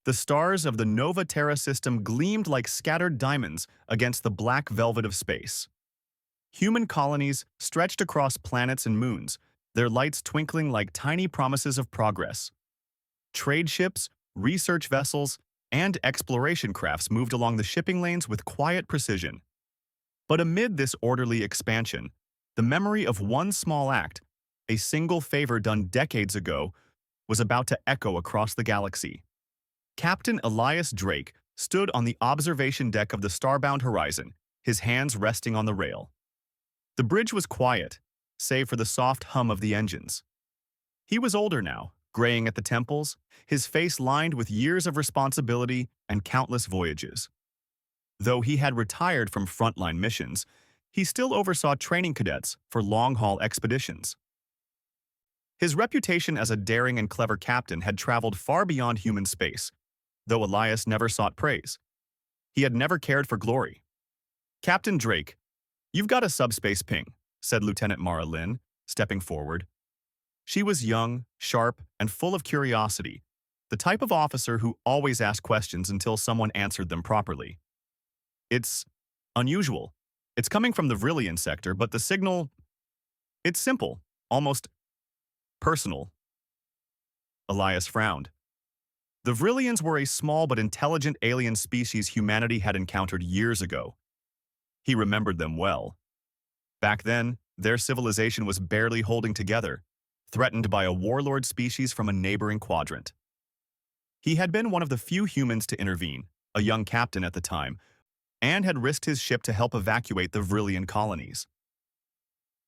The stars of the Nova Terra system gleamed like scattered diamonds against the black velvet of space. Human colonies stretched across planets and moons, their lights twinkling like tiny promises of progress. Trade ships, research vessels, and exploration crafts moved along the shipping lanes with quiet precision. But amid this orderly expansion, the memory of one small act, a single favor done decades ago, was about to echo across the galaxy. Captain Elias Drake stood on the observation deck of the Starbound horizon, his hands resting on the rail. The bridge was quiet, save for the soft hum of the engines. He was older now, graying at the temples, his face lined with years of responsibility and countless voyages. Though he had retired from frontline missions, he still oversaw training cadets for long-haul expeditions. His reputation as a daring and clever captain had traveled far beyond human space, though Elias never sought praise. He had never cared for glory. "Captain Drake, you've got a subspace ping," said Lieutenant Mara Lynn, stepping forward. She was young, sharp, and full of curiosity, the type of officer who always asked questions until someone answered them properly. "It's unusual. It's coming from the Vrillian sector, but the signal... It's simple, almost personal." Elias frowned. The Vrillians were a small but intelligent alien species humanity had encountered years ago. He remembered them well. Back then, their civilization was barely holding together, threatened by a warlord species from a neighboring quadrant. He had been one of the few humans to intervene, a young captain at the time, and had risked his ship to help evacuate the Vrillian colonies.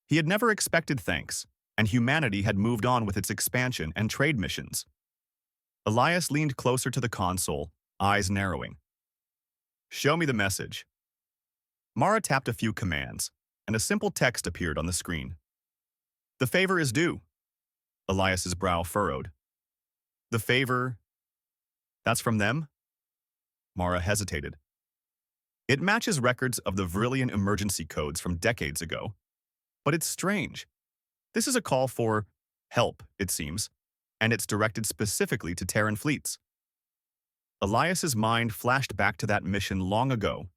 He had never expected thanks, and humanity had moved on with its expansion and trade missions. Elias leaned closer to the console, eyes narrowing. "Show me the message." Mara tapped a few commands, and a simple text appeared on the screen. "The favor is due." Elias's brow furrowed. "The favor... that's from them?" Mara hesitated. "It matches records of the Vrillian emergency codes from decades ago. But it's strange. This is a call for help, it seems, and it's directed specifically to Terran fleets." Elias's mind flashed back to that mission long ago.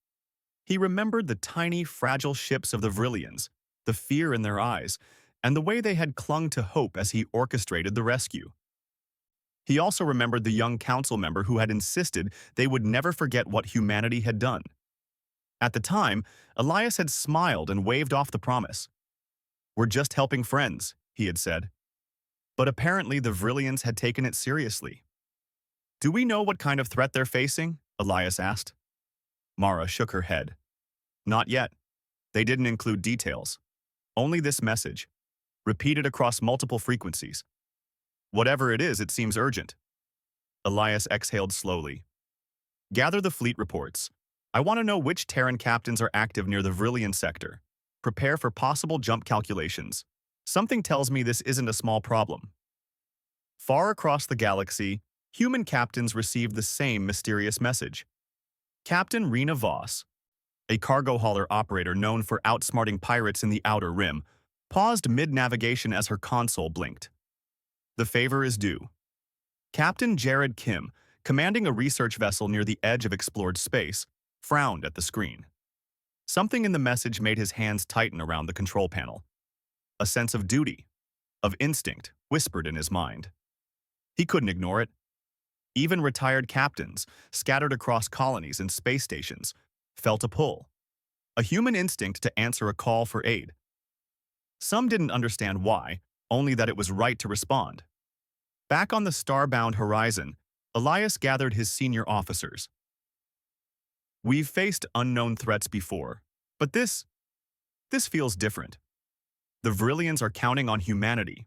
He remembered the tiny, fragile ships of the Vrillians, the fear in their eyes, and the way they had clung to hope as he orchestrated the rescue. He also remembered the young council member who had insisted they would never forget what humanity had done. At the time, Elias had smiled and waved off the promise. "We're just helping friends," he had said. But apparently the Vrillians had taken it seriously. "Do we know what kind of threat they're facing?" Elias asked. Mara shook her head. "Not yet. They didn't include details. Only this message, repeated across multiple frequencies. Whatever it is, it seems urgent." Elias exhaled slowly. "Gather the fleet reports. I want to know which Terran captains are active near the Vrillian sector. Prepare for possible jump calculations. Something tells me this isn't a small problem." Far across the galaxy, human captains received the same mysterious message. Captain Rena Voss, a cargo hauler operator known for outsmarting pirates in the Outer Rim, paused mid-navigation as her console blinked. "The favor is due." Captain Jared Kim, commanding a research vessel near the edge of explored space, frowned at the screen. Something in the message made his hands tighten around the control panel. A sense of duty, of instinct, whispered in his mind. He couldn't ignore it. Even retired captains, scattered across colonies and space stations, felt a pull. A human instinct to answer a call for aid. Some didn't understand why, only that it was right to respond. Back on the Starbound horizon, Elias gathered his senior officers. "We've faced unknown threats before, but this feels different. The Vrillians are counting on humanity.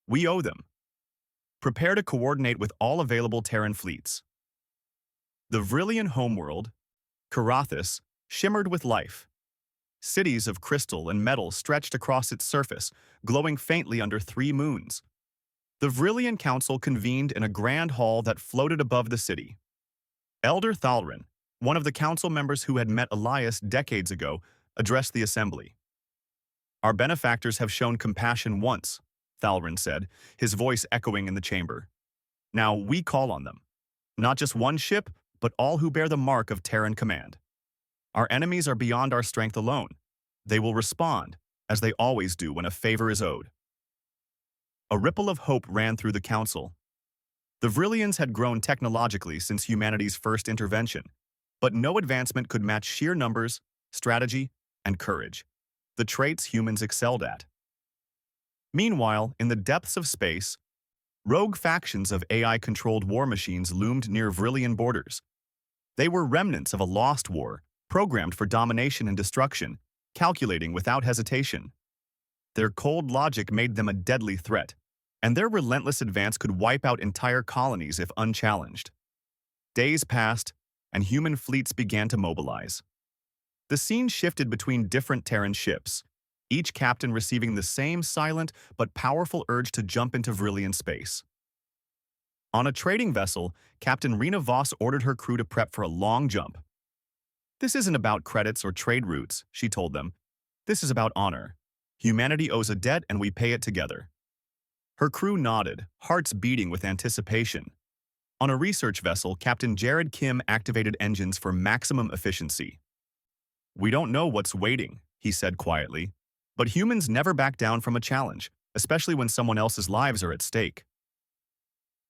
We owe them. Prepare to coordinate with all available Terran fleets." The Vrillian homeworld, Karathis, shimmered with life. Cities of crystal and metal stretched across its surface, glowing faintly under 3 moons. The Vrillian Council convened in a grand hall that floated above the city. Elder Thalrin, one of the council members who had met Elias decades ago, addressed the assembly. "Our benefactors have shown compassion once," Thalrin said, his voice echoing in the chamber. "Now we call on them. Not just one ship, but all who bear the mark of Terran command. Our enemies are beyond our strength alone. They will respond, as they always do when a favor is owed. A ripple of hope ran through the council. The Vrillians had grown technologically since humanity's first intervention, but no advancement could match sheer numbers, strategy, and courage, the traits humans excelled at. Meanwhile, in the depths of space, rogue factions of AI-controlled war machines loomed near Vrillian borders. They were remnants of a lost war, programmed for domination and destruction, calculating without hesitation. Their cold logic made them a deadly threat, and their relentless advance could wipe out entire colonies if unchallenged. Days passed, and human fleets began to mobilize. The scene shifted between different Terran ships, each captain receiving the same silent but powerful urge to jump into Vrillian space. On a trading vessel, Captain Rena Voss ordered her crew to prep for a long jump. "This isn't about credits or trade routes," she told them. "This is about honor. Humanity owes a debt and we pay it together." Her crew nodded, hearts beating with anticipation. On a research vessel, Captain Jared Kim activated engines for maximum efficiency. "We don't know what's waiting," he said quietly, "but humans never back down from a challenge, especially when someone else's lives are at stake."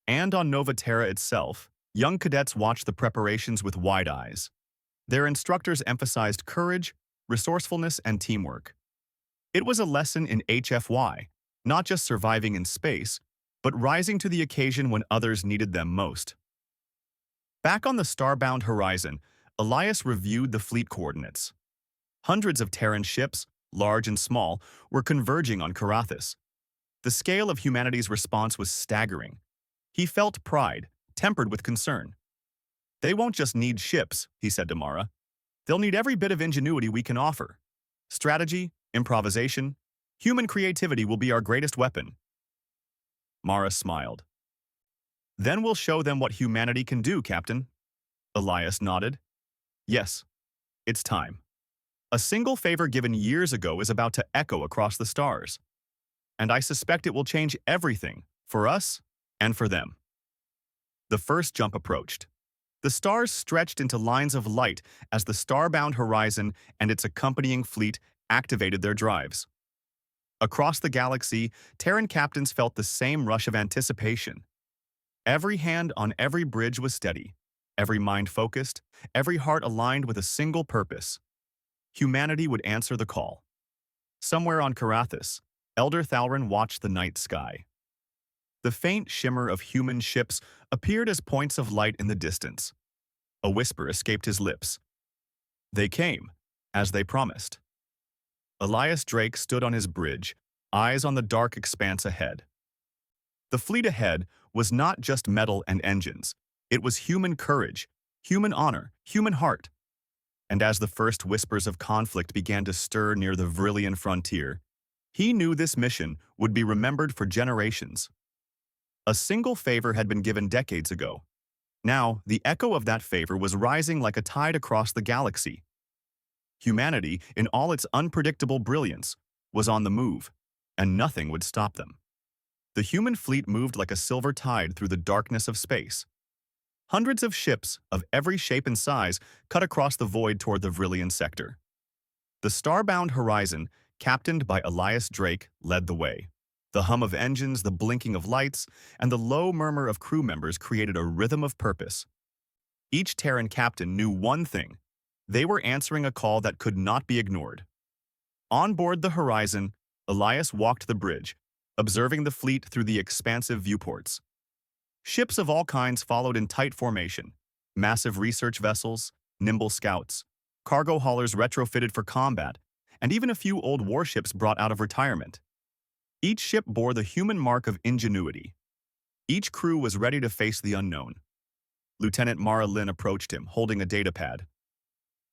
And on Nova Terra itself, young cadets watched the preparations with wide eyes. Their instructors emphasized courage, resourcefulness, and teamwork. It was a lesson in HFY, not just surviving in space, but rising to the occasion when others needed them most. Back on the Starbound horizon, Elias reviewed the fleet coordinates. Hundreds of Terran ships, large and small, were converging on Carathis. The scale of humanity's response was staggering. He felt pride, tempered with concern. "They won't just need ships," he said to Mara. "They'll need every bit of ingenuity we can offer. Strategy, improvisation, human creativity will be our greatest weapon." Mara smiled. "Then we'll show them what humanity can do, Captain." Elias nodded. "Yes, it's time. A single favor given years ago is about to echo across the stars. And I suspect it will change everything, for us and for them." The first jump approached. The stars stretched into lines of light as the Starbound horizon and its accompanying fleet activated their drives. Across the galaxy, Terran captains felt the same rush of anticipation. Every hand on every bridge was steady, every mind focused, every heart aligned with a single purpose. Humanity would answer the call. Somewhere on Carathis, Elder Thalrin watched the night sky. The faint shimmer of human ships appeared as points of light in the distance. A whisper escaped his lips. They came, as they promised. Elias Drake stood on his bridge, eyes on the dark expanse ahead. The fleet ahead was not just metal and engines. It was human courage, human honor, human heart. And as the first whispers of conflict began to stir near the Vrillian frontier, he knew this mission would be remembered for generations. A single favor had been given decades ago. Now, the echo of that favor was rising like a tide across the galaxy. Humanity, in all its unpredictable brilliance, was on the move, and nothing would stop them. The human fleet moved like a silver tide through the darkness of space. Hundreds of ships, of every shape and size, cut across the void toward the Vrillian sector. The Starbound horizon, captained by Elias Drake, led the way. The hum of engines, the blinking of lights, and the low murmur of crew members created a rhythm of purpose. Each Terran captain knew one thing. They were answering a call that could not be ignored. On board the horizon, Elias walked the bridge, observing the fleet through the expansive viewports. Ships of all kinds followed in tight formation. Massive research vessels, nimble scouts, cargo haulers retrofitted for combat, and even a few old warships brought out of retirement. Each ship bore the human mark of ingenuity. Each crew was ready to face the unknown. Lieutenant Mara Lynn approached him, holding a datapad.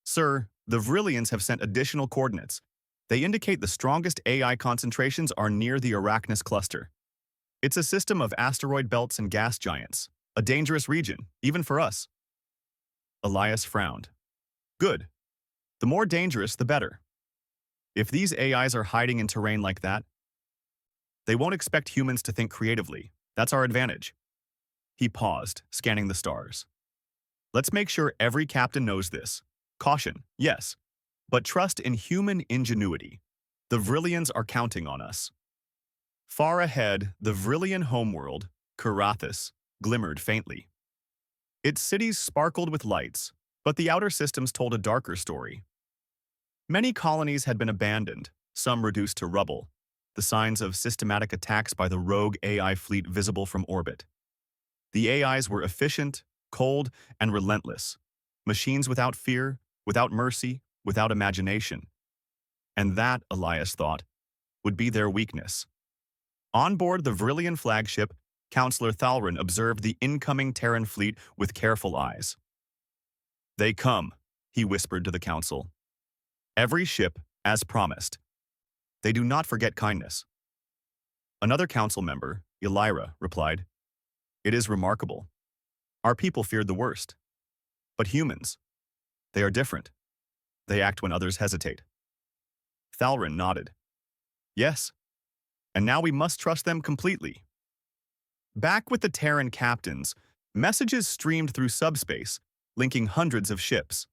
"Sir, the Vrillians have sent additional coordinates. They indicate the strongest AI concentrations are near the Arachnus cluster. It's a system of asteroid belts and gas giants, a dangerous region, even for us." Elias frowned. "Good. The more dangerous, the better. If these AIs are hiding in terrain like that, they won't expect humans to think creatively. That's our advantage." He paused, scanning the stars. Let's make sure every captain knows this. Caution, yes, but trust in human ingenuity. The Vrillians are counting on us. Far ahead, the Vrillian homeworld, Karathis, glimmered faintly. Its cities sparkled with lights, but the outer systems told a darker story. Many colonies had been abandoned, some reduced to rubble, the signs of systematic attacks by the rogue AI fleet visible from orbit. The AIs were efficient, cold, and relentless, machines without fear, without mercy, without imagination. And that, Elias thought, would be their weakness. On board the Vrillian flagship, Counselor Thalrin observed the incoming Terran fleet with careful eyes. "They come," he whispered to the council. "Every ship, as promised. They do not forget kindness." Another council member, Elira, replied, "It is remarkable. Our people feared the worst. But humans, they are different. They act when others hesitate." Thalrin nodded. "Yes, and now we must trust them completely." Back with the Terran captains, messages streamed through subspace, linking hundreds of ships.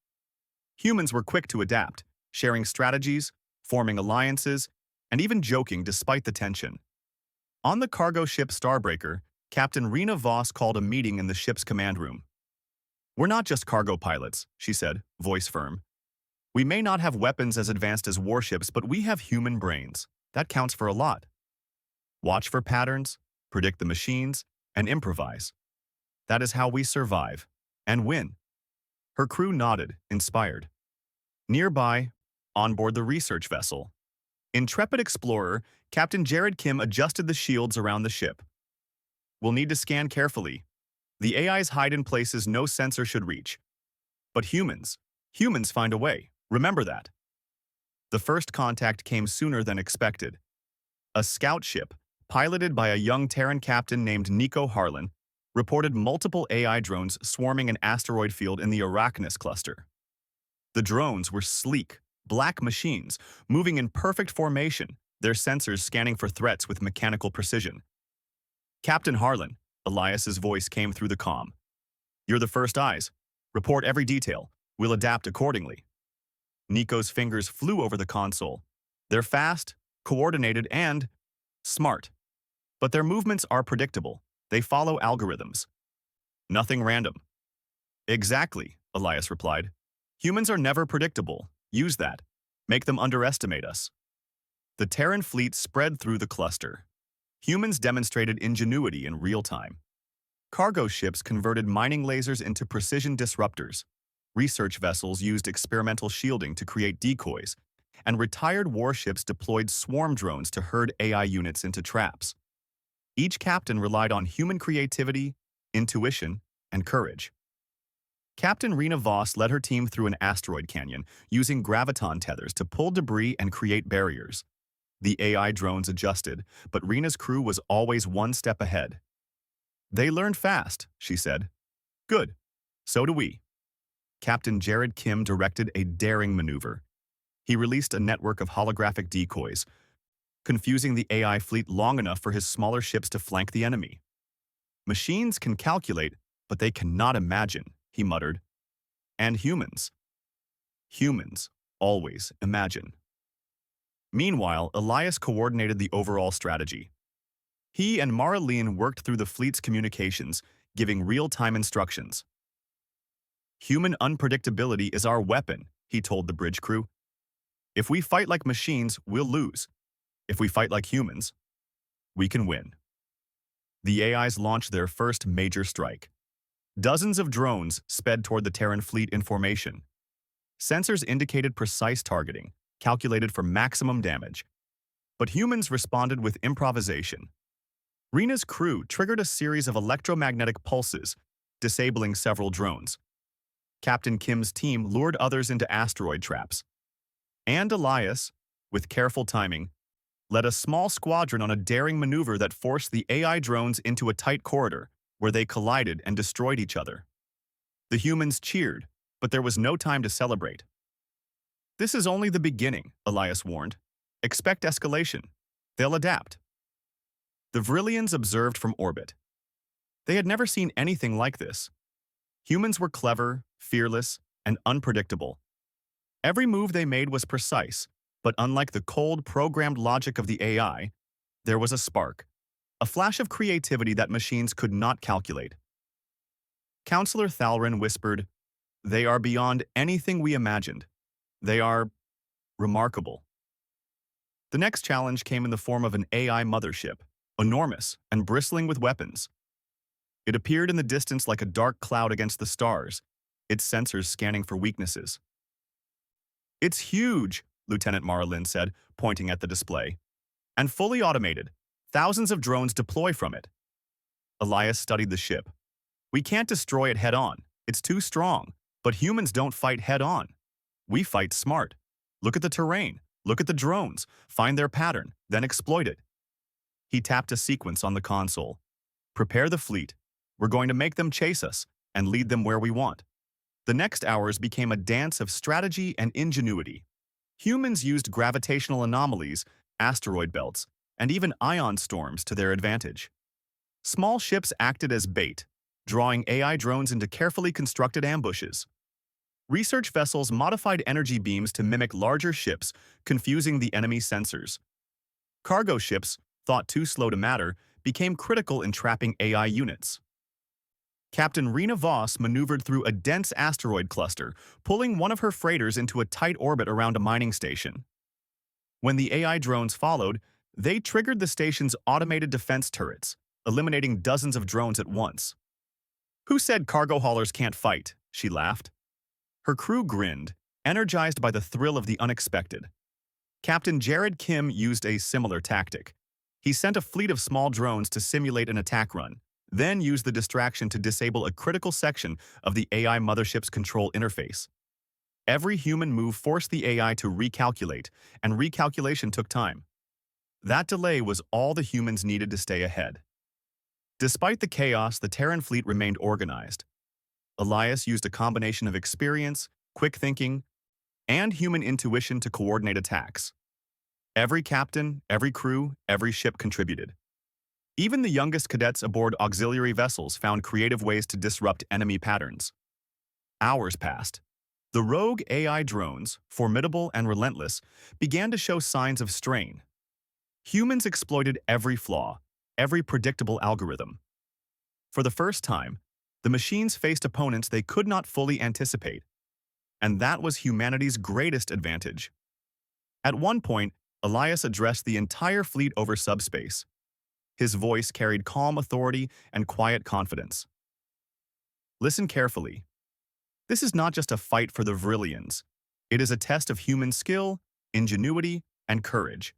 Humans were quick to adapt, sharing strategies, forming alliances, and even joking despite the tension. On the cargo ship Starbreaker, Captain Rena Voss called a meeting in the ship's command room. "We're not just cargo pilots," she said, voice firm. "We may not have weapons as advanced as warships, but we have human brains. That counts for a lot. Watch for patterns, predict the machines, and improvise. That is how we survive and win." Her crew nodded, inspired. Nearby, on board the research vessel, intrepid explorer Captain Jared Kim adjusted the shields around the ship. "We'll need to scan carefully. The AIs hide in places no sensor should reach. But humans find a way. Remember that." The first contact came sooner than expected. A scout ship, piloted by a young Terran captain named Nico Harlan, reported multiple AI drones swarming an asteroid field in the Arachnus cluster. The drones were sleek, black machines, moving in perfect formation, their sensors scanning for threats with mechanical precision. "Captain Harlan," Elias's voice came through the comm. "You're the first eyes. Report every detail. We'll adapt accordingly." Nico's fingers flew over the console. They're fast, coordinated, and smart. But their movements are predictable. They follow algorithms. "Nothing random." "Exactly," Elias replied. "Humans are never predictable. Use that. Make them underestimate us." The Terran fleet spread through the cluster. Humans demonstrated ingenuity in real time. Cargo ships converted mining lasers into precision disruptors. Research vessels used experimental shielding to create decoys, and retired warships deployed swarm drones to herd AI units into traps. Each captain relied on human creativity, intuition, and courage. Captain Rena Voss led her team through an asteroid canyon, using graviton tethers to pull debris and create barriers. The AI drones adjusted, but Rena's crew was always one step ahead. "They learned fast," she said. "Good. So do we." Captain Jared Kim directed a daring maneuver. He released a network of holographic decoys, confusing the AI fleet long enough for his smaller ships to flank the enemy. "Machines can calculate, but they cannot imagine," he muttered. "And humans always imagine." Meanwhile, Elias coordinated the overall strategy. He and Mara Lean worked through the fleet's communications, giving real-time instructions. "Human unpredictability is our weapon," he told the bridge crew. "If we fight like machines, we'll lose. If we fight like humans, we can win." The AIs launched their first major strike. Dozens of drones sped toward the Terran fleet in formation. Sensors indicated precise targeting, calculated for maximum damage. But humans responded with improvisation. Rena's crew triggered a series of electromagnetic pulses, disabling several drones. Captain Kim's team lured others into asteroid traps. And Elias, with careful timing, led a small squadron on a daring maneuver that forced the AI drones into a tight corridor, where they collided and destroyed each other. The humans cheered, but there was no time to celebrate. "This is only the beginning," Elias warned. "Expect escalation. They'll adapt." The Vrillians observed from orbit. They had never seen anything like this. Humans were clever, fearless, and unpredictable. Every move they made was precise, but unlike the cold, programmed logic of the AI, there was a spark, a flash of creativity that machines could not calculate. Counselor Thalrin whispered, "They are beyond anything we imagined. They are remarkable." The next challenge came in the form of an AI mothership, enormous and bristling with weapons. It appeared in the distance like a dark cloud against the stars, its sensors scanning for weaknesses. "It's huge," Lieutenant Marlin said, pointing at the display. "And fully automated. Thousands of drones deploy from it." Elias studied the ship. "We can't destroy it head-on. It's too strong. But humans don't fight head-on. We fight smart. Look at the terrain. Look at the drones. Find their pattern, then exploit it." He tapped a sequence on the console. "Prepare the fleet. We're going to make them chase us and lead them where we want." The next hours became a dance of strategy and ingenuity. Humans used gravitational anomalies, asteroid belts, and even ion storms to their advantage. Small ships acted as bait, drawing AI drones into carefully constructed ambushes. Research vessels modified energy beams to mimic larger ships, confusing the enemy sensors. Cargo ships, thought too slow to matter, became critical in trapping AI units. Captain Rena Voss maneuvered through a dense asteroid cluster, pulling one of her freighters into a tight orbit around a mining station. When the AI drones followed, they triggered the station's automated defense turrets, eliminating dozens of drones at once. "Who said cargo haulers can't fight?" she laughed. Her crew grinned, energized by the thrill of the unexpected. Captain Jared Kim used a similar tactic. He sent a fleet of small drones to simulate an attack run, then used the distraction to disable a critical section of the AI mothership's control interface. Every human move forced the AI to recalculate, and recalculation took time. That delay was all the humans needed to stay ahead. Despite the chaos, the Terran fleet remained organized. Elias used a combination of experience, quick thinking, and human intuition to coordinate attacks. Every captain, every crew, every ship contributed. Even the youngest cadets aboard auxiliary vessels found creative ways to disrupt enemy patterns. Hours passed. The rogue AI drones, formidable and relentless, began to show signs of strain. Humans exploited every flaw, every predictable algorithm. For the first time, the machines faced opponents they could not fully anticipate, and that was humanity's greatest advantage. At one point, Elias addressed the entire fleet over subspace. His voice carried calm authority and quiet confidence. "Listen carefully. This is not just a fight for the Vrillians. It is a test of human skill, ingenuity, and courage.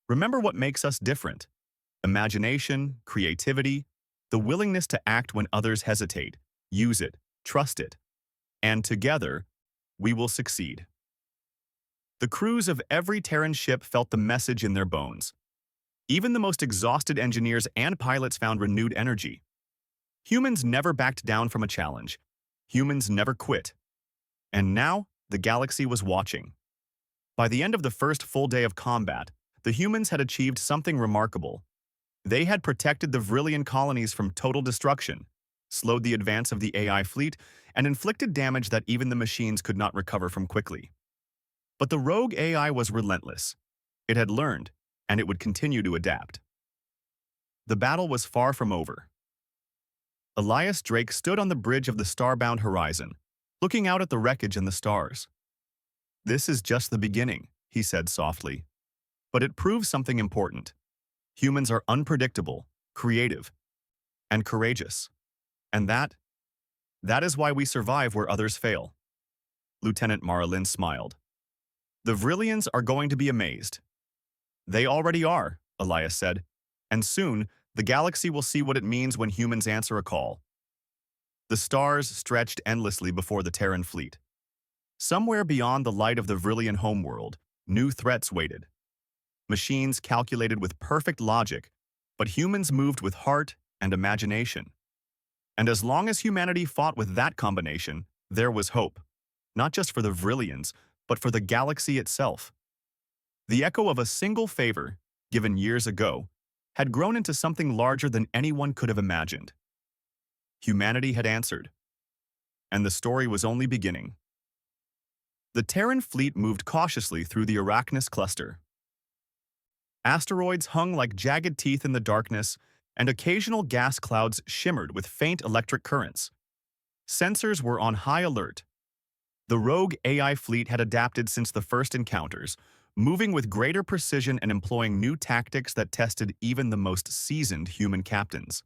Remember what makes us different: imagination, creativity, the willingness to act when others hesitate. Use it, trust it, and together, we will succeed." The crews of every Terran ship felt the message in their bones. Even the most exhausted engineers and pilots found renewed energy. Humans never backed down from a challenge. Humans never quit. And now, the galaxy was watching. By the end of the first full day of combat, the humans had achieved something remarkable. They had protected the Vrillian colonies from total destruction, slowed the advance of the AI fleet, and inflicted damage that even the machines could not recover from quickly. But the rogue AI was relentless. It had learned, and it would continue to adapt. The battle was far from over. Elias Drake stood on the bridge of the starbound horizon, looking out at the wreckage and the stars. "This is just the beginning," he said softly. "But it proves something important. Humans are unpredictable, creative, and courageous. And that is why we survive where others fail." Lieutenant Marlin smiled. "The Vrillians are going to be amazed." "They already are," Elias said, "and soon the galaxy will see what it means when humans answer a call." The stars stretched endlessly before the Terran fleet. Somewhere beyond the light of the Vrillian homeworld, new threats waited. Machines calculated with perfect logic, but humans moved with heart and imagination. And as long as humanity fought with that combination, there was hope, not just for the Vrillians, but for the galaxy itself. The echo of a single favor, given years ago, had grown into something larger than anyone could have imagined. Humanity had answered, and the story was only beginning. The Terran fleet moved cautiously through the Arachnus cluster. Asteroids hung like jagged teeth in the darkness, and occasional gas clouds shimmered with faint electric currents. Sensors were on high alert. The rogue AI fleet had adapted since the first encounters, moving with greater precision and employing new tactics that tested even the most seasoned human captains.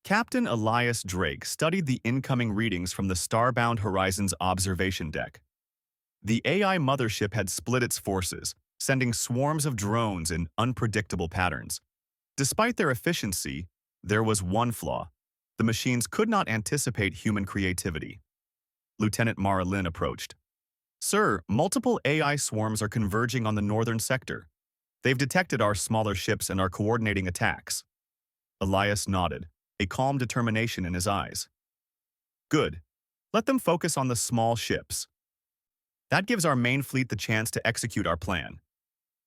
Captain Elias Drake studied the incoming readings from the Starbound Horizon's observation deck. The AI mothership had split its forces, sending swarms of drones in unpredictable patterns. Despite their efficiency, there was one flaw. The machines could not anticipate human creativity. Lieutenant Mara Lin approached. "Sir, multiple AI swarms are converging on the northern sector. They've detected our smaller ships and are coordinating attacks." Elias nodded, a calm determination in his eyes. "Good. Let them focus on the small ships. That gives our main fleet the chance to execute our plan.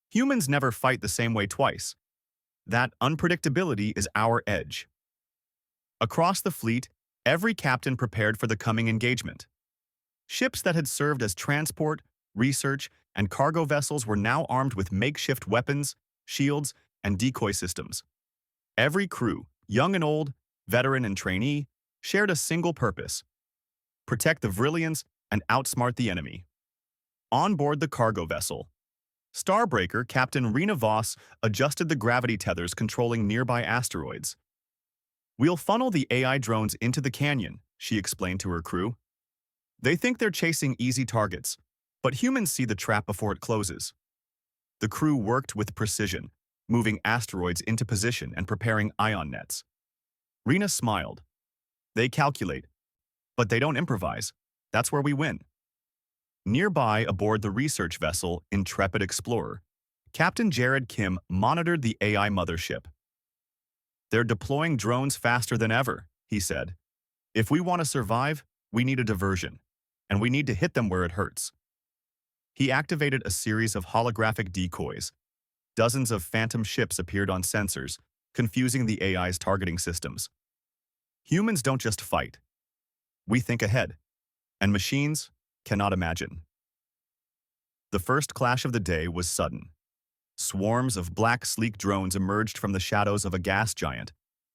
Humans never fight the same way twice. That unpredictability is our edge." Across the fleet, every captain prepared for the coming engagement. Ships that had served as transport, research, and cargo vessels were now armed with makeshift weapons, shields, and decoy systems. Every crew, young and old, veteran and trainee, shared a single purpose: protect the Vrillians and outsmart the enemy. On board the cargo vessel, Starbreaker Captain Rena Voss adjusted the gravity tethers controlling nearby asteroids. "We'll funnel the AI drones into the canyon," she explained to her crew. "They think they're chasing easy targets, but humans see the trap before it closes." The crew worked with precision, moving asteroids into position and preparing ion nets. Rena smiled. "They calculate, but they don't improvise. That's where we win." Nearby, aboard the research vessel Intrepid Explorer, Captain Jared Kim monitored the AI mothership. "They're deploying drones faster than ever," he said. "If we want to survive, we need a diversion, and we need to hit them where it hurts." He activated a series of holographic decoys. Dozens of phantom ships appeared on sensors, confusing the AI's targeting systems. Humans don't just fight. We think ahead, and machines cannot imagine. The first clash of the day was sudden. Swarms of black, sleek drones emerged from the shadows of a gas giant,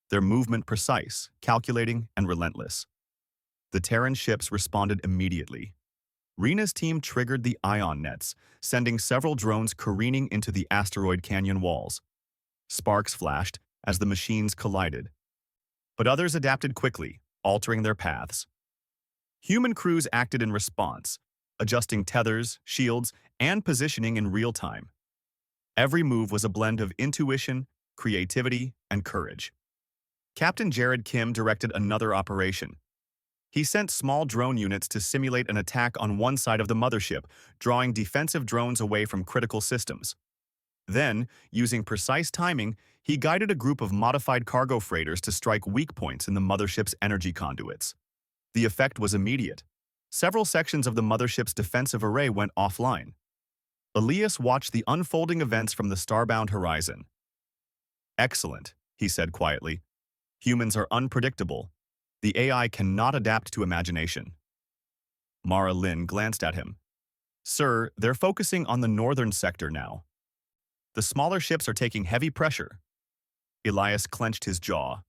their movement precise, calculating, and relentless. The Terran ships responded immediately. Rena's team triggered the ion nets, sending several drones careening into the asteroid canyon walls. Sparks flashed as the machines collided. But others adapted quickly, altering their paths. Human crews acted in response, adjusting tethers, shields, and positioning in real time. Every move was a blend of intuition, creativity, and courage. Captain Jared Kim directed another operation. He sent small drone units to simulate an attack on one side of the mothership, drawing defensive drones away from critical systems. Then, using precise timing, he guided a group of modified cargo freighters to strike weak points in the mothership's energy conduits. The effect was immediate. Several sections of the mothership's defensive array went offline. Elias watched the unfolding events from the Starbound horizon. "Excellent," he said quietly. "Humans are unpredictable. The AI cannot adapt to imagination." Mara Lin glanced at him. "Sir, they're focusing on the northern sector now. The smaller ships are taking heavy pressure." Elias clenched his jaw.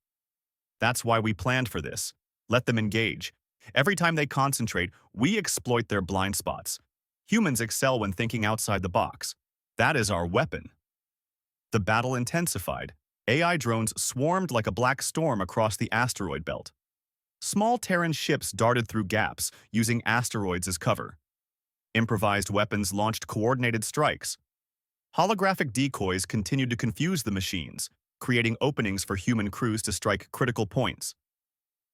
"That's why we planned for this. Let them engage. Every time they concentrate, we exploit their blind spots. Humans excel when thinking outside the box. That is our weapon." The battle intensified. AI drones swarmed like a black storm across the asteroid belt. Small Terran ships darted through gaps, using asteroids as cover. Improvised weapons launched coordinated strikes. Holographic decoys continued to confuse the machines, creating openings for human crews to strike critical points.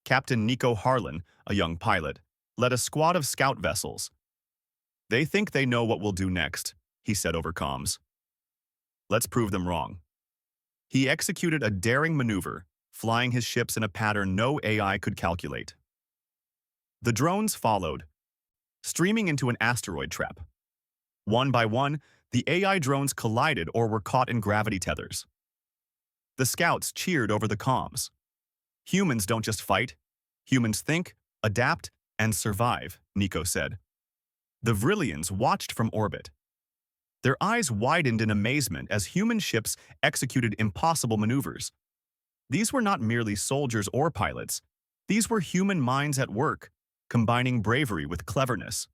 Captain Nico Harlan, a young pilot, led a squad of scout vessels. "They think they know what we'll do next," he said over comms. "Let's prove them wrong." He executed a daring maneuver, flying his ships in a pattern no AI could calculate. The drones followed, streaming into an asteroid trap. One by one, the AI drones collided or were caught in gravity tethers. The scouts cheered over the comms. Humans don't just fight. Humans think, adapt, and survive, Nico said. The Vrillians watched from orbit. Their eyes widened in amazement as human ships executed impossible maneuvers. These were not merely soldiers or pilots. These were human minds at work, combining bravery with cleverness.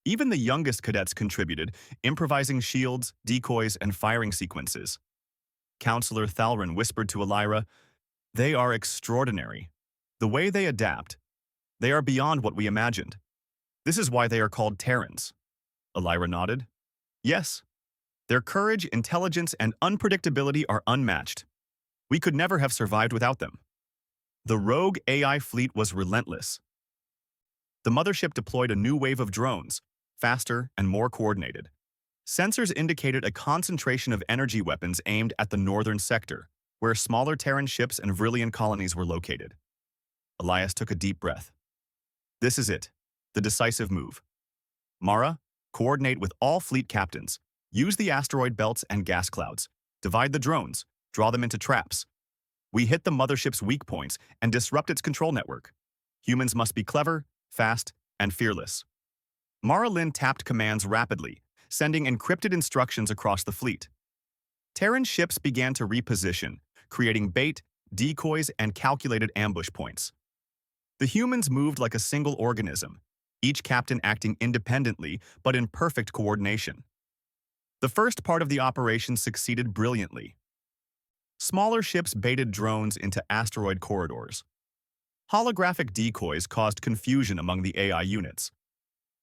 Even the youngest cadets contributed, improvising shields, decoys, and firing sequences. Counselor Thalrin whispered to Elira, "They are extraordinary. The way they adapt, they are beyond what we imagined. This is why they are called Terrans." Elira nodded. "Yes. Their courage, intelligence, and unpredictability are unmatched. We could never have survived without them." The rogue AI fleet was relentless. The mothership deployed a new wave of drones, faster and more coordinated. Sensors indicated a concentration of energy weapons aimed at the northern sector, where smaller Terran ships and Vrillian colonies were located. Elias took a deep breath. "This is it, the decisive move. Mara, coordinate with all fleet captains. Use the asteroid belts and gas clouds. Divide the drones, draw them into traps. We hit the mothership's weak points and disrupt its control network. Humans must be clever, fast, and fearless." Mara Lynn tapped commands rapidly, sending encrypted instructions across the fleet. Terran ships began to reposition, creating bait, decoys, and calculated ambush points. The humans moved like a single organism, each captain acting independently but in perfect coordination. The first part of the operation succeeded brilliantly. Smaller ships baited drones into asteroid corridors. Holographic decoys caused confusion among the AI units.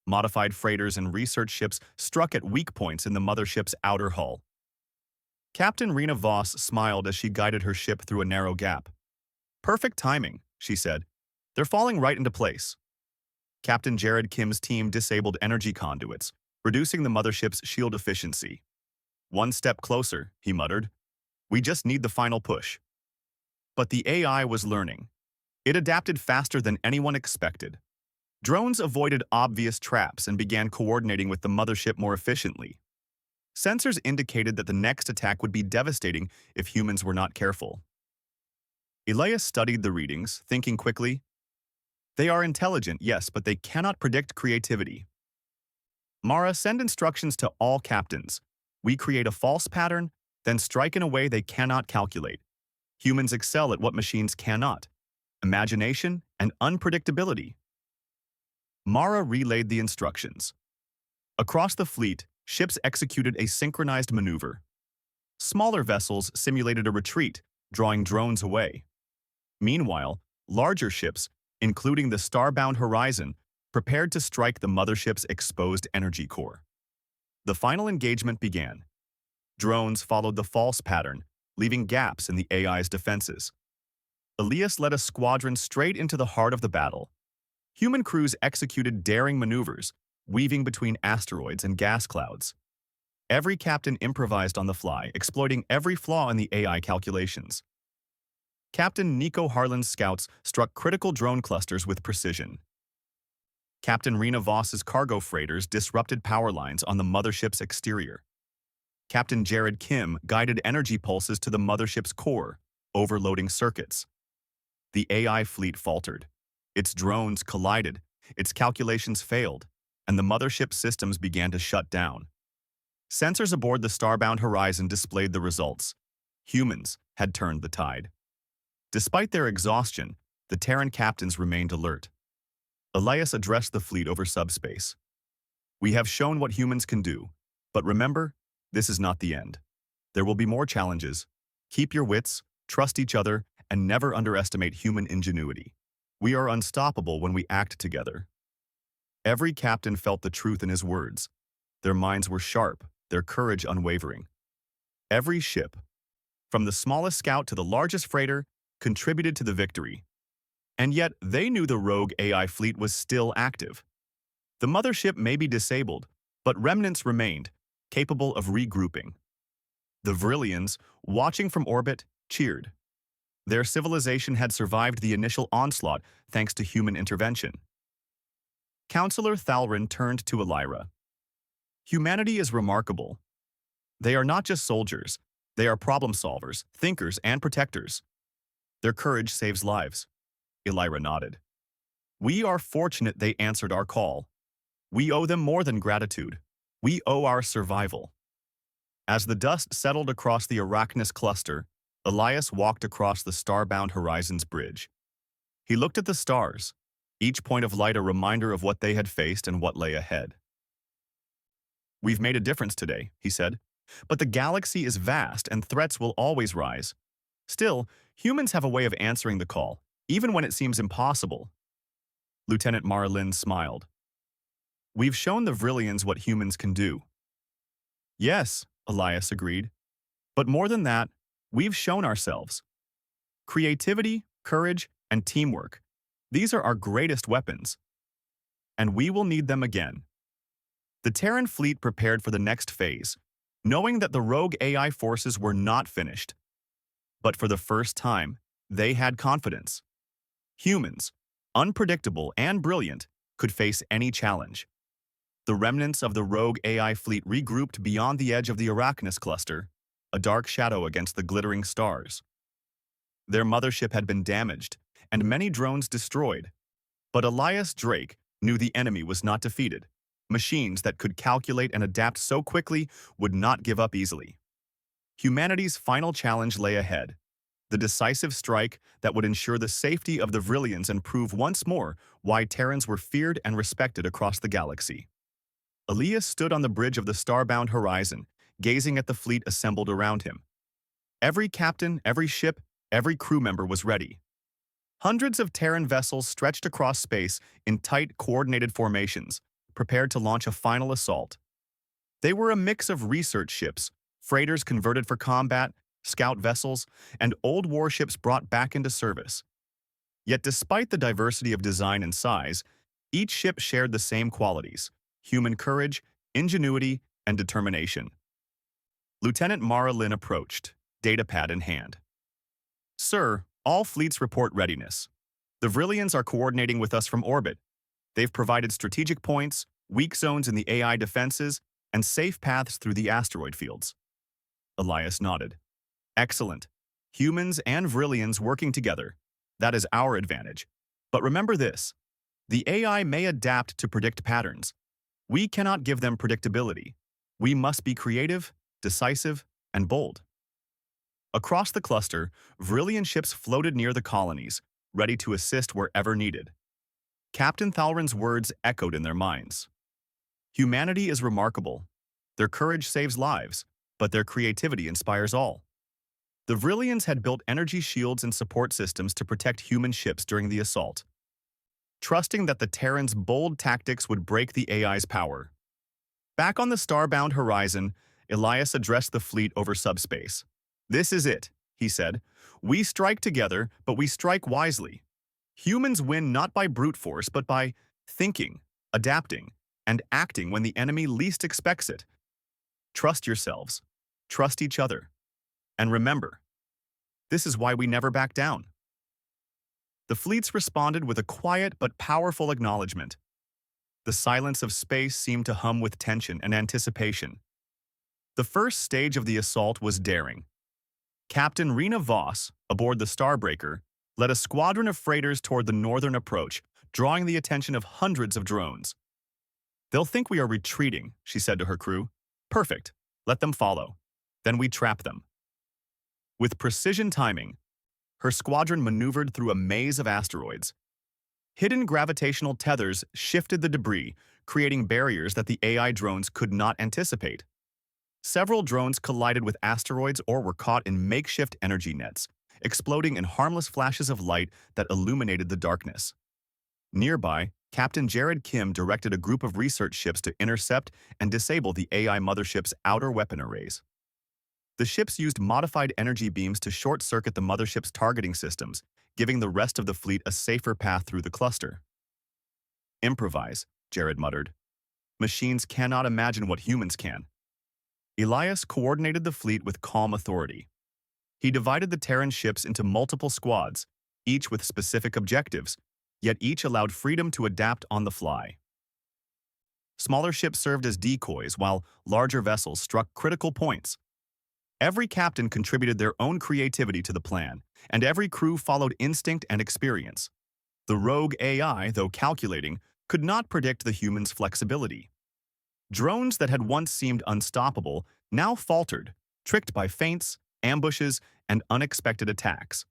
Modified freighters and research ships struck at weak points in the mothership's outer hull. Captain Rena Voss smiled as she guided her ship through a narrow gap. "Perfect timing," she said. "They're falling right into place." Captain Jared Kim's team disabled energy conduits, reducing the mothership's shield efficiency. "One step closer," he muttered. "We just need the final push." But the AI was learning. It adapted faster than anyone expected. Drones avoided obvious traps and began coordinating with the mothership more efficiently. Sensors indicated that the next attack would be devastating if humans were not careful. Elias studied the readings, thinking quickly. "They are intelligent, yes, but they cannot predict creativity." "Mara, send instructions to all captains. We create a false pattern, then strike in a way they cannot calculate. Humans excel at what machines cannot: imagination and unpredictability." Mara relayed the instructions. Across the fleet, ships executed a synchronized maneuver. Smaller vessels simulated a retreat, drawing drones away. Meanwhile, larger ships, including the Starbound Horizon, prepared to strike the mothership's exposed energy core. The final engagement began. Drones followed the false pattern, leaving gaps in the AI's defenses. Elias led a squadron straight into the heart of the battle. Human crews executed daring maneuvers, weaving between asteroids and gas clouds. Every captain improvised on the fly, exploiting every flaw in the AI calculations. Captain Nico Harlan's scouts struck critical drone clusters with precision. Captain Rena Voss's cargo freighters disrupted power lines on the mothership's exterior. Captain Jared Kim guided energy pulses to the mothership's core, overloading circuits. The AI fleet faltered. Its drones collided, its calculations failed, and the mothership's systems began to shut down. Sensors aboard the Starbound Horizon displayed the results. Humans had turned the tide. Despite their exhaustion, the Terran captains remained alert. Elias addressed the fleet over subspace. "We have shown what humans can do, but remember, this is not the end. There will be more challenges. Keep your wits, trust each other, and never underestimate human ingenuity. We are unstoppable when we act together." Every captain felt the truth in his words. Their minds were sharp, their courage unwavering. Every ship, from the smallest scout to the largest freighter, contributed to the victory. And yet, they knew the rogue AI fleet was still active. The mothership may be disabled, but remnants remained, capable of regrouping. The Vrillians, watching from orbit, cheered. Their civilization had survived the initial onslaught thanks to human intervention. Counselor Thalrin turned to Elira. "Humanity is remarkable. They are not just soldiers. They are problem solvers, thinkers, and protectors. Their courage saves lives. Elira nodded. We are fortunate they answered our call. We owe them more than gratitude. We owe our survival. As the dust settled across the Arachnus cluster, Elias walked across the Starbound Horizons bridge. He looked at the stars, each point of light a reminder of what they had faced and what lay ahead. We've made a difference today, he said, but the galaxy is vast and threats will always rise. Still, humans have a way of answering the call, even when it seems impossible. Lieutenant Marlin smiled. We've shown the Vrillians what humans can do. Yes, Elias agreed. But more than that, we've shown ourselves. Creativity, courage, and teamwork. These are our greatest weapons. And we will need them again. The Terran fleet prepared for the next phase, knowing that the rogue AI forces were not finished. But for the first time, they had confidence. Humans, unpredictable and brilliant, could face any challenge. The remnants of the rogue AI fleet regrouped beyond the edge of the Arachnus cluster, a dark shadow against the glittering stars. Their mothership had been damaged, and many drones destroyed. But Elias Drake knew the enemy was not defeated. Machines that could calculate and adapt so quickly would not give up easily. Humanity's final challenge lay ahead, the decisive strike that would ensure the safety of the Vrillians and prove once more why Terrans were feared and respected across the galaxy. Elias stood on the bridge of the Starbound Horizon, gazing at the fleet assembled around him. Every captain, every ship, every crew member was ready. Hundreds of Terran vessels stretched across space in tight, coordinated formations, prepared to launch a final assault. They were a mix of research ships, freighters converted for combat, scout vessels, and old warships brought back into service. Yet despite the diversity of design and size, each ship shared the same qualities: human courage, ingenuity, and determination. Lieutenant Mara Lin approached, datapad in hand. Sir, all fleets report readiness. The Vrillians are coordinating with us from orbit. They've provided strategic points, weak zones in the AI defenses, and safe paths through the asteroid fields. Elias nodded. Excellent. Humans and Vrillians working together. That is our advantage. But remember this. The AI may adapt to predict patterns. We cannot give them predictability. We must be creative, decisive, and bold. Across the cluster, Vrillian ships floated near the colonies, ready to assist wherever needed. Captain Thalrin's words echoed in their minds. Humanity is remarkable. Their courage saves lives, but their creativity inspires all. The Vrillians had built energy shields and support systems to protect human ships during the assault, trusting that the Terrans' bold tactics would break the AI's power. Back on the Starbound Horizon, Elias addressed the fleet over subspace. This is it, he said. We strike together, but we strike wisely. Humans win not by brute force, but by thinking, adapting, and acting when the enemy least expects it. Trust yourselves. Trust each other. And remember, this is why we never back down. The fleets responded with a quiet but powerful acknowledgement. The silence of space seemed to hum with tension and anticipation. The first stage of the assault was daring. Captain Rena Voss, aboard the Starbreaker, led a squadron of freighters toward the northern approach, drawing the attention of hundreds of drones. They'll think we are retreating, she said to her crew. Perfect. Let them follow. Then we trap them. With precision timing, her squadron maneuvered through a maze of asteroids. Hidden gravitational tethers shifted the debris, creating barriers that the AI drones could not anticipate. Several drones collided with asteroids or were caught in makeshift energy nets, exploding in harmless flashes of light that illuminated the darkness. Nearby, Captain Jared Kim directed a group of research ships to intercept and disable the AI mothership's outer weapon arrays. The ships used modified energy beams to short-circuit the mothership's targeting systems, giving the rest of the fleet a safer path through the cluster. Improvise, Jared muttered. Machines cannot imagine what humans can. Elias coordinated the fleet with calm authority. He divided the Terran ships into multiple squads, each with specific objectives, yet each allowed freedom to adapt on the fly. Smaller ships served as decoys while larger vessels struck critical points. Every captain contributed their own creativity to the plan, and every crew followed instinct and experience. The rogue AI, though calculating, could not predict the humans' flexibility. Drones that had once seemed unstoppable now faltered, tricked by feints, ambushes, and unexpected attacks.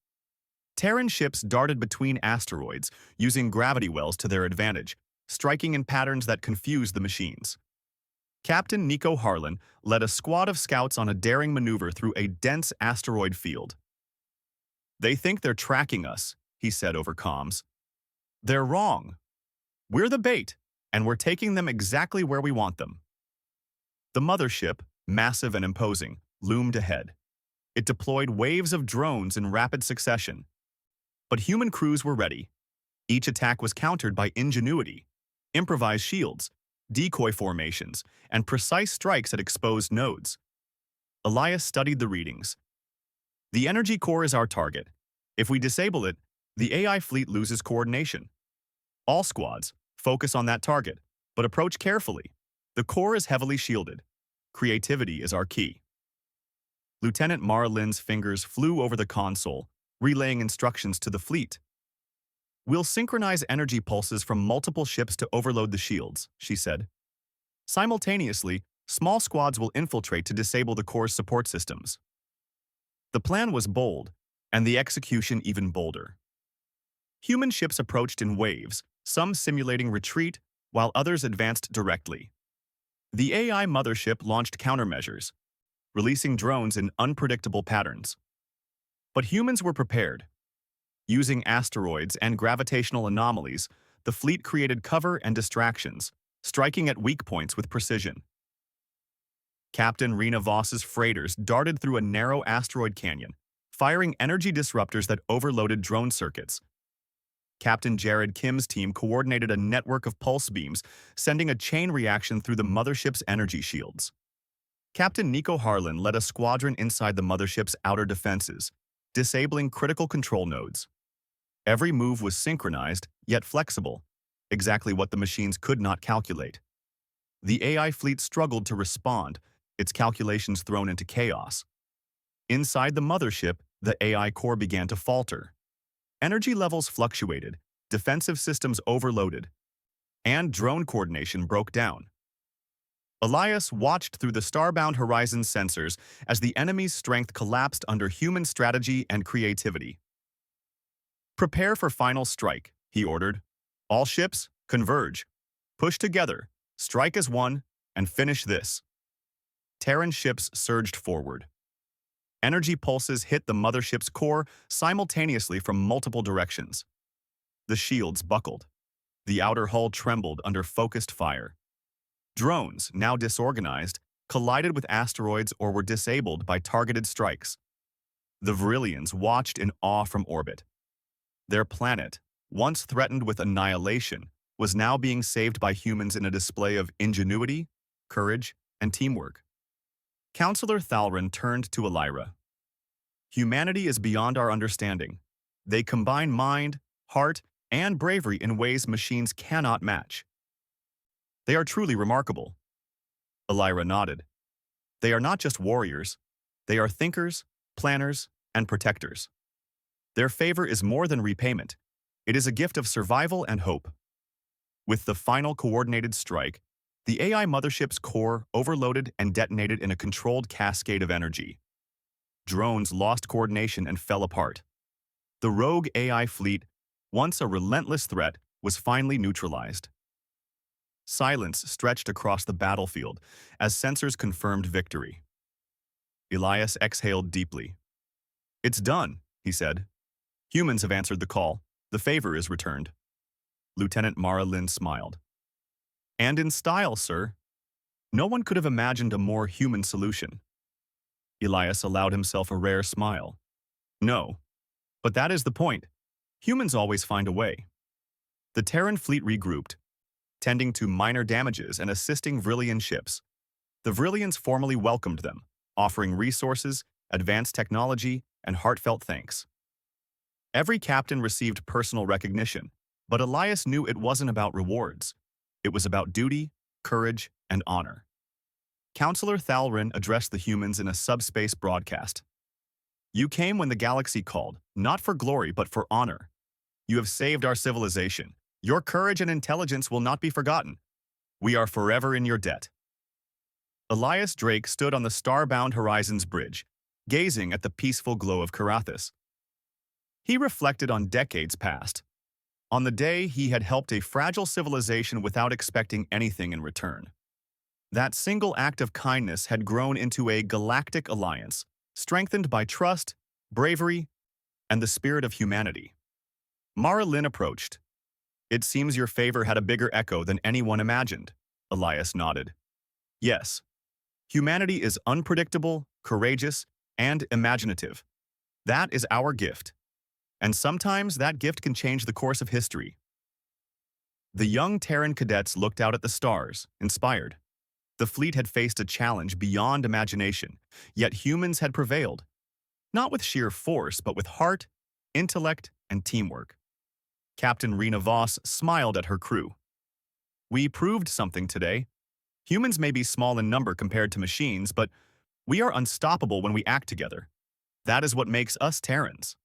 Terran ships darted between asteroids, using gravity wells to their advantage, striking in patterns that confused the machines. Captain Nico Harlan led a squad of scouts on a daring maneuver through a dense asteroid field. "They think they're tracking us," he said over comms. "They're wrong. We're the bait, and we're taking them exactly where we want them." The mothership, massive and imposing, loomed ahead. It deployed waves of drones in rapid succession. But human crews were ready. Each attack was countered by ingenuity, improvised shields, decoy formations, and precise strikes at exposed nodes. Elias studied the readings. "The energy core is our target. If we disable it, the AI fleet loses coordination. All squads, focus on that target, but approach carefully. The core is heavily shielded. Creativity is our key." Lieutenant Mara Lynn's fingers flew over the console, relaying instructions to the fleet. "We'll synchronize energy pulses from multiple ships to overload the shields," she said. "Simultaneously, small squads will infiltrate to disable the core's support systems." The plan was bold, and the execution even bolder. Human ships approached in waves, some simulating retreat, while others advanced directly. The AI mothership launched countermeasures, releasing drones in unpredictable patterns. But humans were prepared. Using asteroids and gravitational anomalies, the fleet created cover and distractions, striking at weak points with precision. Captain Rena Voss's freighters darted through a narrow asteroid canyon, firing energy disruptors that overloaded drone circuits. Captain Jared Kim's team coordinated a network of pulse beams, sending a chain reaction through the mothership's energy shields. Captain Nico Harlan led a squadron inside the mothership's outer defenses, disabling critical control nodes. Every move was synchronized, yet flexible, exactly what the machines could not calculate. The AI fleet struggled to respond, its calculations thrown into chaos. Inside the mothership, the AI core began to falter. Energy levels fluctuated, defensive systems overloaded, and drone coordination broke down. Elias watched through the Starbound horizon sensors as the enemy's strength collapsed under human strategy and creativity. "Prepare for final strike," he ordered. "All ships, converge. Push together, strike as one, and finish this." Terran ships surged forward. Energy pulses hit the mothership's core simultaneously from multiple directions. The shields buckled. The outer hull trembled under focused fire. Drones, now disorganized, collided with asteroids or were disabled by targeted strikes. The Virillians watched in awe from orbit. Their planet, once threatened with annihilation, was now being saved by humans in a display of ingenuity, courage, and teamwork. Counselor Thalrin turned to Elira. "Humanity is beyond our understanding. They combine mind, heart, and bravery in ways machines cannot match. They are truly remarkable." Elira nodded. "They are not just warriors. They are thinkers, planners, and protectors. Their favor is more than repayment. It is a gift of survival and hope." With the final coordinated strike, the AI mothership's core overloaded and detonated in a controlled cascade of energy. Drones lost coordination and fell apart. The rogue AI fleet, once a relentless threat, was finally neutralized. Silence stretched across the battlefield as sensors confirmed victory. Elias exhaled deeply. "It's done," he said. "Humans have answered the call. The favor is returned." Lieutenant Mara Lynn smiled. "And in style, sir. No one could have imagined a more human solution." Elias allowed himself a rare smile. "No, but that is the point. Humans always find a way." The Terran fleet regrouped, tending to minor damages and assisting Vrillian ships. The Vrillians formally welcomed them, offering resources, advanced technology, and heartfelt thanks. Every captain received personal recognition, but Elias knew it wasn't about rewards. It was about duty, courage, and honor. Counselor Thalrin addressed the humans in a subspace broadcast. You came when the galaxy called, not for glory but for honor. You have saved our civilization. Your courage and intelligence will not be forgotten. We are forever in your debt. Elias Drake stood on the Starbound Horizons Bridge, gazing at the peaceful glow of Carathis. He reflected on decades past, on the day he had helped a fragile civilization without expecting anything in return. That single act of kindness had grown into a galactic alliance, strengthened by trust, bravery, and the spirit of humanity. Mara Lynn approached. It seems your favor had a bigger echo than anyone imagined, Elias nodded. Yes, humanity is unpredictable, courageous, and imaginative. That is our gift. And sometimes that gift can change the course of history. The young Terran cadets looked out at the stars, inspired. The fleet had faced a challenge beyond imagination, yet humans had prevailed. Not with sheer force, but with heart, intellect, and teamwork. Captain Rena Voss smiled at her crew. We proved something today. Humans may be small in number compared to machines, but we are unstoppable when we act together. That is what makes us Terrans.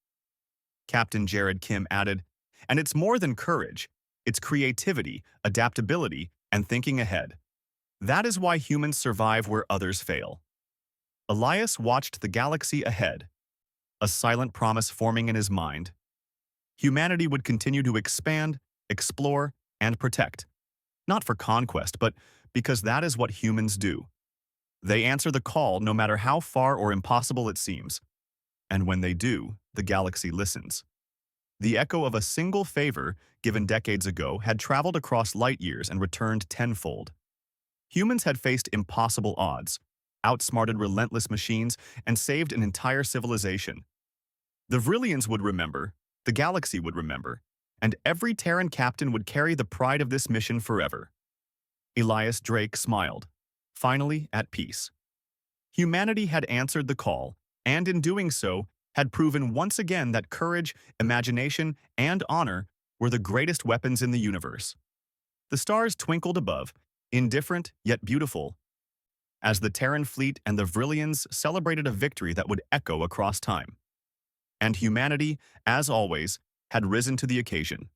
Captain Jared Kim added, and it's more than courage. It's creativity, adaptability, and thinking ahead. That is why humans survive where others fail. Elias watched the galaxy ahead, a silent promise forming in his mind. Humanity would continue to expand, explore, and protect. Not for conquest, but because that is what humans do. They answer the call no matter how far or impossible it seems. And when they do, the galaxy listens. The echo of a single favor given decades ago had traveled across light years and returned tenfold. Humans had faced impossible odds, outsmarted relentless machines, and saved an entire civilization. The Vrillians would remember, the galaxy would remember, and every Terran captain would carry the pride of this mission forever. Elias Drake smiled, finally at peace. Humanity had answered the call, and in doing so, had proven once again that courage, imagination, and honor were the greatest weapons in the universe. The stars twinkled above, indifferent yet beautiful, as the Terran fleet and the Vrillians celebrated a victory that would echo across time. And humanity, as always, had risen to the occasion.